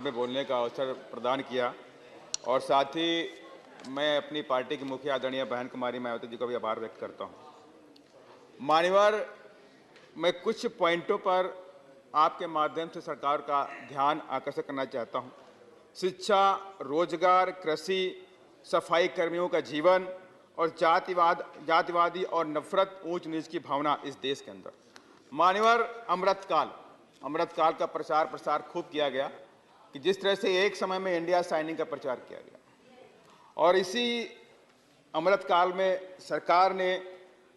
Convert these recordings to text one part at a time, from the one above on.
में बोलने का अवसर प्रदान किया और साथ ही मैं अपनी पार्टी की मुखिया आदरणीय बहन कुमारी मायावती जी का भी आभार व्यक्त करता हूं। मान्यवर, मैं कुछ पॉइंटों पर आपके माध्यम से सरकार का ध्यान आकर्षित करना चाहता हूं। शिक्षा, रोजगार, कृषि, सफाई कर्मियों का जीवन और जातिवादी और नफरत, ऊंच नीच की भावना इस देश के अंदर। मान्यवर, अमृतकाल का प्रचार प्रसार खूब किया गया कि जिस तरह से एक समय में इंडिया साइनिंग का प्रचार किया गया और इसी अमृतकाल में सरकार ने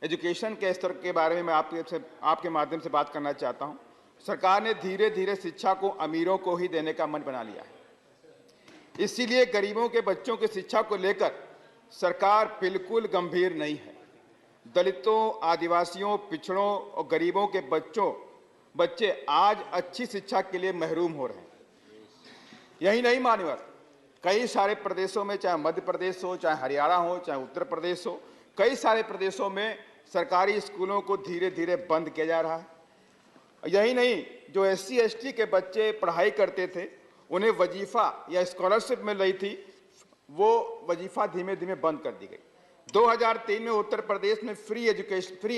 एजुकेशन के स्तर के बारे में मैं आपके माध्यम से बात करना चाहता हूं। सरकार ने धीरे धीरे शिक्षा को अमीरों को ही देने का मन बना लिया है। इसीलिए गरीबों के बच्चों की शिक्षा को लेकर सरकार बिल्कुल गंभीर नहीं है। दलितों, आदिवासियों, पिछड़ों और गरीबों के बच्चे आज अच्छी शिक्षा के लिए महरूम हो रहे हैं। यही नहीं मान्यवर, कई सारे प्रदेशों में, चाहे मध्य प्रदेश हो, चाहे हरियाणा हो, चाहे उत्तर प्रदेश हो, कई सारे प्रदेशों में सरकारी स्कूलों को धीरे धीरे बंद किया जा रहा है। यही नहीं, जो SC ST के बच्चे पढ़ाई करते थे, उन्हें वजीफा या स्कॉलरशिप मिल रही थी, वो वजीफा धीमे धीमे बंद कर दी गई। 2003 में उत्तर प्रदेश में फ्री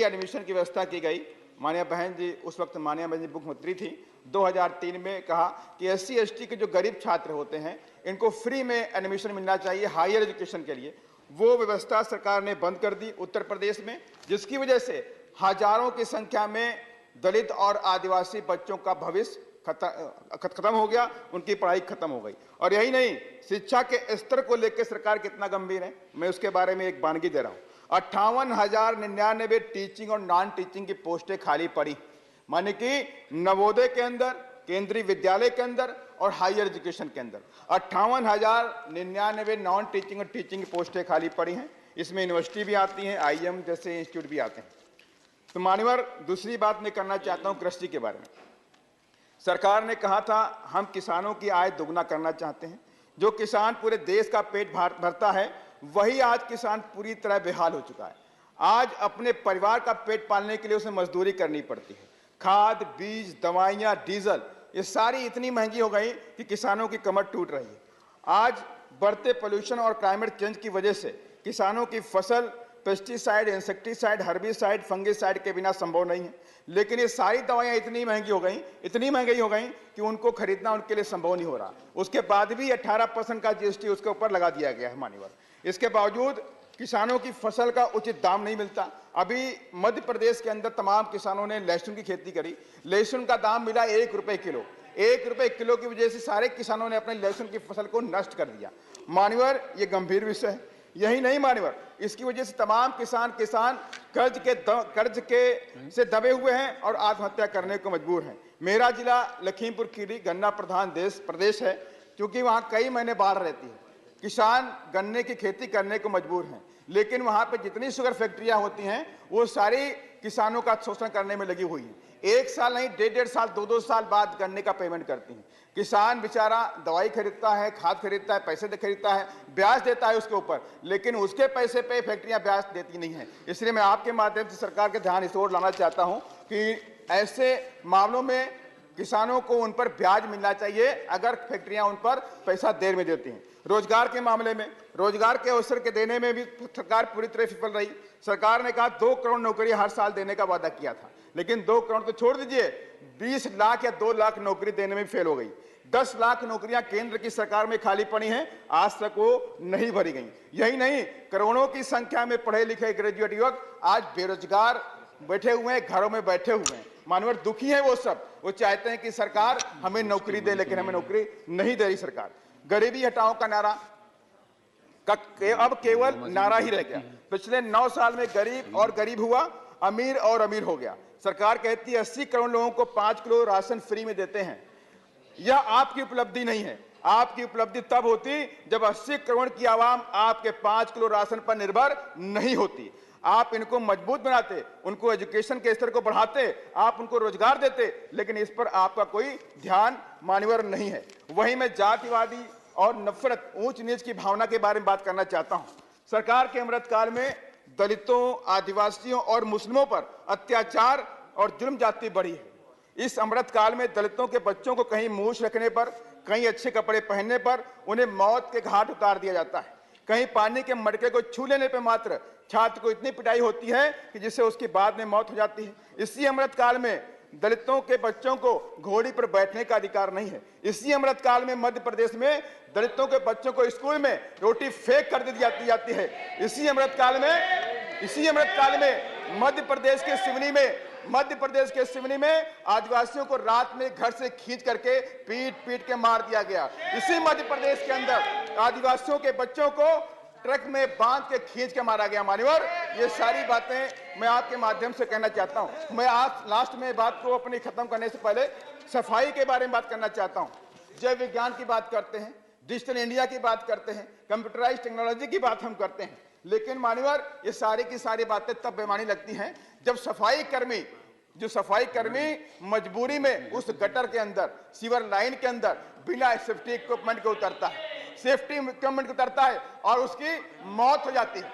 एडमिशन की व्यवस्था की गई। माननीय बहन जी, उस वक्त माननीय बहन जी मुख्यमंत्री थी। 2003 में कहा कि SC ST के जो गरीब छात्र होते हैं, इनको फ्री में एडमिशन मिलना चाहिए हायर एजुकेशन के लिए। वो व्यवस्था सरकार ने बंद कर दी उत्तर प्रदेश में, जिसकी वजह से हजारों की संख्या में दलित और आदिवासी बच्चों का भविष्य खत्म हो गया, उनकी पढ़ाई खत्म हो गई। और यही नहीं, शिक्षा के स्तर को लेकर सरकार कितना गंभीर है, मैं उसके बारे में एक बानगी दे रहा हूं। 58,099 टीचिंग और नॉन टीचिंग की पोस्टें खाली पड़ी, माने कि नवोदय के अंदर, केंद्रीय विद्यालय के अंदर और हायर एजुकेशन के अंदर 58,099 नॉन टीचिंग और टीचिंग की पोस्टें खाली पड़ी हैं। इसमें यूनिवर्सिटी भी आती हैं, IIM जैसे इंस्टीट्यूट भी आते हैं। तो मान्यवर, दूसरी बात मैं करना चाहता हूं कृषि के बारे में। सरकार ने कहा था हम किसानों की आय दोगुना करना चाहते हैं। जो किसान पूरे देश का पेट भरता है, वही आज किसान पूरी तरह बेहाल हो चुका है। आज अपने परिवार का पेट पालने के लिए उसे मजदूरी करनी पड़ती है। खाद, बीज, दवाइयां, डीजल, ये सारी इतनी महंगी हो गई कि किसानों की कमर टूट रही है। आज बढ़ते पोल्यूशन और क्लाइमेट चेंज की वजह से किसानों की फसल पेस्टिसाइड, इंसेक्टिसाइड, हर्बिसाइड, फंगिसाइड के बिना संभव नहीं है। लेकिन ये सारी दवाइयां इतनी महंगी हो गई कि उनको खरीदना उनके लिए संभव नहीं हो रहा। उसके बाद भी 18% का GST उसके ऊपर लगा दिया गया है मान्यवर। इसके बावजूद किसानों की फसल का उचित दाम नहीं मिलता। अभी मध्य प्रदेश के अंदर तमाम किसानों ने लहसुन की खेती करी, लहसुन का दाम मिला 1 रुपए किलो। 1 रुपए किलो की वजह से सारे किसानों ने अपने लहसुन की फसल को नष्ट कर दिया। मान्यवर, ये गंभीर विषय है। यही नहीं मान्यवर, इसकी वजह से तमाम किसान कर्ज से दबे हुए हैं और आत्महत्या करने को मजबूर हैं। मेरा जिला लखीमपुर खीरी गन्ना प्रधान प्रदेश है, क्योंकि वहां कई महीने बाढ़ रहती है। किसान गन्ने की खेती करने को मजबूर हैं, लेकिन वहां पे जितनी शुगर फैक्ट्रियां होती हैं, वो सारी किसानों का शोषण करने में लगी हुई हैं। 1 साल नहीं, 1.5 साल, 2-2 साल बाद गन्ने का पेमेंट करती हैं। किसान बेचारा दवाई खरीदता है, खाद खरीदता है, पैसे खरीदता है, ब्याज देता है उसके ऊपर, लेकिन उसके पैसे पे फैक्ट्रियां ब्याज देती नहीं है। इसलिए मैं आपके माध्यम से सरकार के ध्यान इस ओर लाना चाहता हूं कि ऐसे मामलों में किसानों को उन पर ब्याज मिलना चाहिए अगर फैक्ट्रियां उन पर पैसा देर में देती हैं। रोजगार के मामले में, रोजगार के अवसर के देने में भी सरकार पूरी तरह विफल रही। सरकार ने कहा 2 करोड़ नौकरी हर साल देने का वादा किया था, लेकिन 2 करोड़ तो छोड़ दीजिए, 20 लाख या 2 लाख नौकरी देने में फेल हो गई। 10 लाख नौकरियां केंद्र की सरकार में खाली पड़ी हैं, आज तक वो नहीं भरी गई। यही नहीं, करोड़ों की संख्या में पढ़े लिखे ग्रेजुएट युवक आज बेरोजगार बैठे हुए हैं, घरों में बैठे हुए हैं। मानवर, दुखी है वो सब, वो चाहते हैं कि सरकार हमें नौकरी दे, लेकिन हमें नौकरी नहीं दे रही सरकार। गरीबी हटाओ का नारा अब केवल नारा ही रह गया। पिछले 9 साल में गरीब और गरीब हुआ, अमीर और अमीर हो गया। सरकार कहती है 80 करोड़ लोगों को 5 किलो राशन फ्री में देते हैं। यह आपकी उपलब्धि नहीं है। आपकी उपलब्धि तब होती जब 80 करोड़ की आवाम आपके 5 किलो राशन पर निर्भर नहीं होती। आप इनको मजबूत बनाते, उनको एजुकेशन के स्तर को बढ़ाते, आप उनको रोजगार देते, लेकिन इस पर आपका कोई ध्यान मान्यवर नहीं है। वहीं मैं जातिवादी और नफरत, ऊंच नीच की भावना के बारे में बात करना चाहता हूं। सरकार के अमृतकाल में दलितों, आदिवासियों और मुस्लिमों पर अत्याचार और जुल्म जाति बढ़ी है। इस अमृतकाल में दलितों के बच्चों को कहीं मूछ रखने पर, कहीं अच्छे कपड़े पहनने पर उन्हें मौत के घाट उतार दिया जाता है। कहीं पानी के मटके को छू लेने पर मात्र छात्र को इतनी पिटाई होती है कि जिससे उसकी बाद में मौत हो जाती है। इसी अमृतकाल में दलितों के बच्चों को घोड़ी पर बैठने का अधिकार नहीं है। इसी अमृतकाल में मध्य प्रदेश में दलितों के बच्चों को स्कूल में रोटी फेंक कर दी जाती है। इसी अमृतकाल में मध्य प्रदेश के सिवनी में आदिवासियों को रात में घर से खींच करके पीट के मार दिया गया। इसी मध्य प्रदेश के अंदर आदिवासियों के बच्चों को ट्रक में बांध के खींच के मारा गया। मान्यवर, ये सारी बातें मैं आपके माध्यम से कहना चाहता हूं। मैं आज लास्ट में बात को अपनी खत्म करने से पहले सफाई के बारे में बात करना चाहता हूं। जैव विज्ञान की बात करते हैं, डिजिटल इंडिया की बात करते हैं, कंप्यूटराइज टेक्नोलॉजी की बात हम करते हैं, लेकिन मान्यवर ये सारी की सारी बातें तब बेमानी लगती हैं जब सफाई कर्मी मजबूरी में उस गटर के अंदर, सीवर लाइन के अंदर बिना सेफ्टी इक्विपमेंट के उतरता है और उसकी मौत हो जाती है।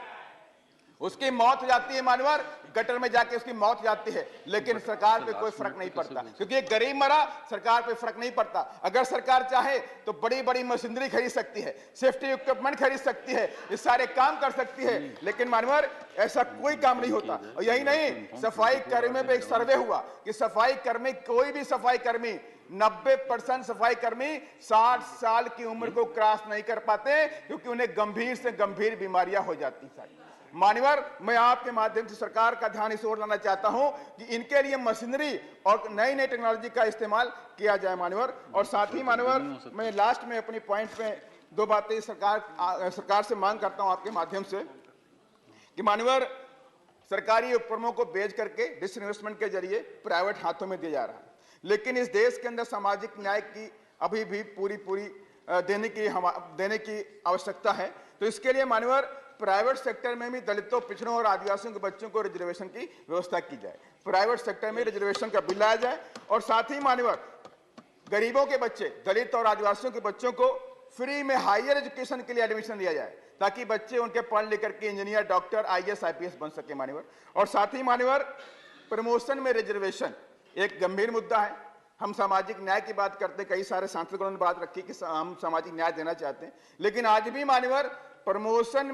मानवर गटर में जाके उसकी मौत हो जाती है, लेकिन सरकार पे कोई फर्क नहीं पड़ता, क्योंकि एक गरीब मरा, सरकार पे फर्क नहीं पड़ता। अगर सरकार चाहे तो बड़ी बड़ी मशीनरी खरीद सकती है, सेफ्टी इक्विपमेंट खरीद सकती है, ये सारे काम कर सकती है, लेकिन मानवर ऐसा कोई काम नहीं होता। और यही नहीं, सफाई कर्मियों पे एक सर्वे हुआ कि कोई भी सफाई कर्मी 90% सफाई कर्मी 60 साल की उम्र को क्रॉस नहीं कर पाते, क्योंकि उन्हें गंभीर से गंभीर बीमारियां हो जाती हैं। मान्यवर, मैं आपके माध्यम से सरकार का ध्यान इस ओर लाना चाहता हूं कि इनके लिए मशीनरी और नई टेक्नोलॉजी का इस्तेमाल किया जाए। मान्यवर, और साथ ही मान्यवर, मैं लास्ट में अपनी पॉइंट में दो बातें सरकार से मांग करता हूं आपके माध्यम से कि मान्यवर, सरकारी उपक्रमों को बेच करके डिसइन्वेस्टमेंट के जरिए प्राइवेट हाथों में दिया जा रहा है, लेकिन इस देश के अंदर सामाजिक न्याय की अभी भी पूरी देने की आवश्यकता है। तो इसके लिए मान्यवर, प्राइवेट सेक्टर में भी दलितों, पिछड़ों और आदिवासियों के बच्चों को रिजर्वेशन की व्यवस्था की जाए। प्राइवेट सेक्टर में रिजर्वेशन का बिल लाया जाए, और साथ ही मान्यवर, गरीबों के बच्चे, दलित और आदिवासियों के बच्चों को फ्री में हायर एजुकेशन के लिए एडमिशन दिया जाए, ताकि बच्चे उनके पढ़ लिख करके इंजीनियर, डॉक्टर, IAS, IPS बन सके। मान्यवर, और साथ ही मान्यवर, प्रमोशन में रिजर्वेशन एक गंभीर मुद्दा है। हम सामाजिक न्याय की बात करते, कई सारे सांसदों ने बात रखी कि हम सामाजिक न्याय देना चाहते हैं, लेकिन आज भी मान्यवर, प्रमोशन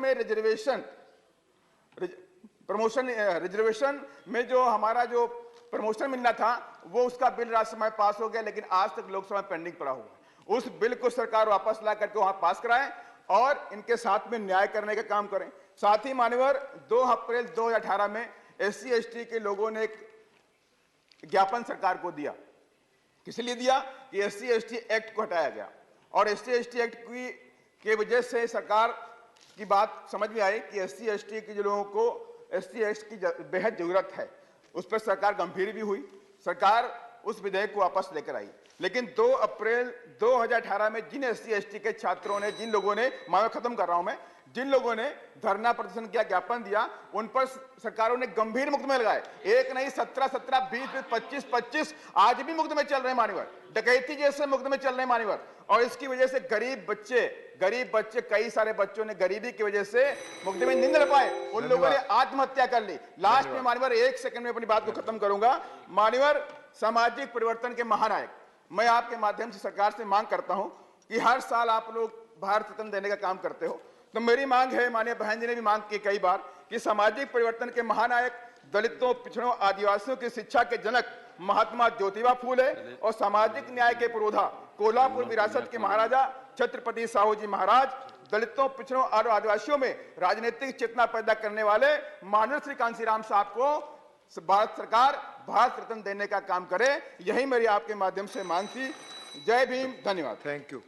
रिजर्वेशन में जो हमारा जो प्रमोशन मिलना था, वो उसका बिल राज्यसभा में पास हो गया, लेकिन आज तक लोकसभा में पेंडिंग पड़ा हुआ है। उस बिल को सरकार वापस ला करके वहां पास कराए और इनके साथ में न्याय करने का काम करें। साथ ही मान्यवर, 2 अप्रैल 2018 में SC ST के लोगों ने एक ज्ञापन सरकार को दिया। किस लिए दिया? कि SC ST एक्ट को हटाया गया, और SC ST एक्ट की वजह से सरकार की बात समझ में आई कि SC ST के जो लोगों को SC ST की बेहद जरूरत है। उस पर सरकार गंभीर भी हुई, सरकार उस विधेयक को वापस लेकर आई। लेकिन 2 अप्रैल 2018 में जिन SC ST के छात्रों ने, जिन लोगों ने, मैं खत्म कर रहा हूं, जिन लोगों ने धरना प्रदर्शन किया, ज्ञापन दिया, उन पर सरकारों ने गंभीर मुकदमे लगाए। एक नहीं, 17, 20, 25 आज भी मुकदमे चल रहे हैं मान्यवर, डकैती जैसे मुकदमे चल रहे हैं मान्यवर। और इसकी वजह से गरीब बच्चे, कई सारे बच्चों ने गरीबी की वजह से मुकदमे नहीं लड़ पाए, उन लोगों ने आत्महत्या कर ली। लास्ट में मान्यवर, 1 सेकंड में अपनी बात को खत्म करूंगा। मान्यवर, सामाजिक परिवर्तन के महानायक, मैं आपके माध्यम से सरकार से मांग करता हूं कि हर साल आप लोग भारत रत्न देने का काम करते हो, तो मेरी मांग है, माननीय बहन जी ने भी मांग की कई बार, कि सामाजिक परिवर्तन के महानायक, दलितों, पिछड़ों, आदिवासियों की शिक्षा के जनक महात्मा ज्योतिबा फूले और सामाजिक न्याय के पुरोधा, कोल्हापुर विरासत के महाराजा छत्रपति साहू जी महाराज, दलितों, पिछड़ों और आदिवासियों में राजनीतिक चेतना पैदा करने वाले माननीय श्री कांशीराम साहब को भारत सरकार भारत रत्न देने का काम करे। यही मेरी आपके माध्यम से मांग थी। जय भीम, धन्यवाद। Thank you.